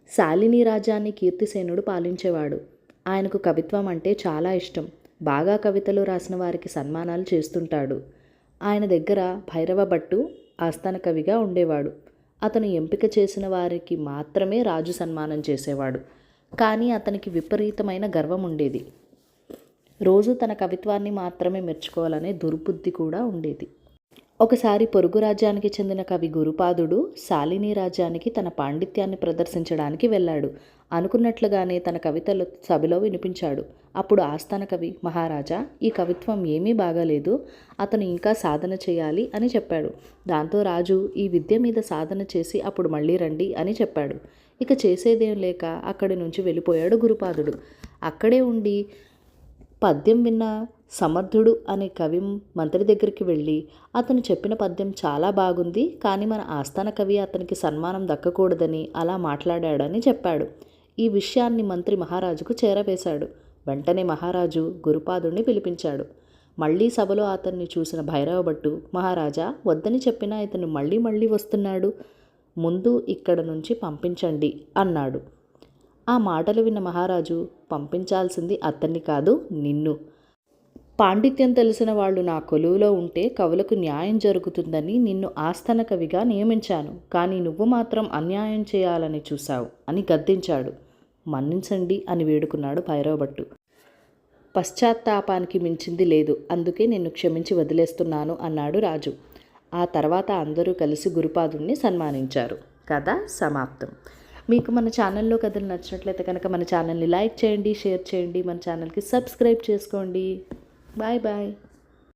శాలిని రాజ్యాన్ని కీర్తిసేనుడు పాలించేవాడు. ఆయనకు కవిత్వం అంటే చాలా ఇష్టం. బాగా కవితలు రాసిన వారికి సన్మానాలు చేస్తుంటాడు. ఆయన దగ్గర భైరవ భట్టు ఆస్థాన కవిగా ఉండేవాడు. అతను ఎంపిక చేసిన వారికి మాత్రమే రాజు సన్మానం చేసేవాడు. కానీ అతనికి విపరీతమైన గర్వం ఉండేది. రోజు తన కవిత్వాన్ని మాత్రమే మెచ్చుకోవాలనే దుర్బుద్ధి కూడా ఉండేది. ఒకసారి పొరుగు రాజ్యానికి చెందిన కవి గురుపాదుడు శాలిని రాజ్యానికి తన పాండిత్యాన్ని ప్రదర్శించడానికి వెళ్ళాడు. అనుకున్నట్లుగానే తన కవితలు సభలో వినిపించాడు. అప్పుడు ఆస్థాన కవి, మహారాజా, ఈ కవిత్వం ఏమీ బాగాలేదు, అతను ఇంకా సాధన చేయాలి అని చెప్పాడు. దాంతో రాజు ఈ విద్య మీద సాధన చేసి అప్పుడు మళ్ళీ రండి అని చెప్పాడు. ఇక చేసేదేం లేక అక్కడి నుంచి వెళ్ళిపోయాడు గురుపాదుడు. అక్కడే ఉండి పద్యం విన్న సమర్థుడు అనే కవి మంత్రి దగ్గరికి వెళ్ళి, అతను చెప్పిన పద్యం చాలా బాగుంది, కానీ మన ఆస్థాన కవి అతనికి సన్మానం దక్కకూడదని అలా మాట్లాడాడని చెప్పాడు. ఈ విషయాన్ని మంత్రి మహారాజుకు చేరవేశాడు. వెంటనే మహారాజు గురుపాదుడిని పిలిపించాడు. మళ్ళీ సభలో అతన్ని చూసిన భైరవభట్టు, మహారాజా, వద్దని చెప్పినా ఇతను మళ్ళీ మళ్ళీ వస్తున్నాడు, ముందు ఇక్కడ నుంచి పంపించండి అన్నాడు. ఆ మాటలు విన్న మహారాజు, పంపించాల్సింది అతన్ని కాదు, నిన్ను. పాండిత్యం తెలిసిన వాళ్ళు నా కొలువులో ఉంటే కవులకు న్యాయం జరుగుతుందని నిన్ను ఆస్థాన కవిగా నియమించాను, కానీ నువ్వు మాత్రం అన్యాయం చేయాలని చూశావు అని గద్దించాడు. మన్నించండి అని వేడుకున్నాడు భైరవభట్టు. పశ్చాత్తాపానికి మించింది లేదు, అందుకే నిన్ను క్షమించి వదిలేస్తున్నాను అన్నాడు రాజు. ఆ తర్వాత అందరూ కలిసి గురుపాదుడిని సన్మానించారు. కథ సమాప్తం. మీకు మన ఛానల్లో కథలు నచ్చినట్లయితే కనుక మన ఛానల్ని లైక్ చేయండి, షేర్ చేయండి, మన ఛానల్కి సబ్స్క్రైబ్ చేసుకోండి. Bye bye.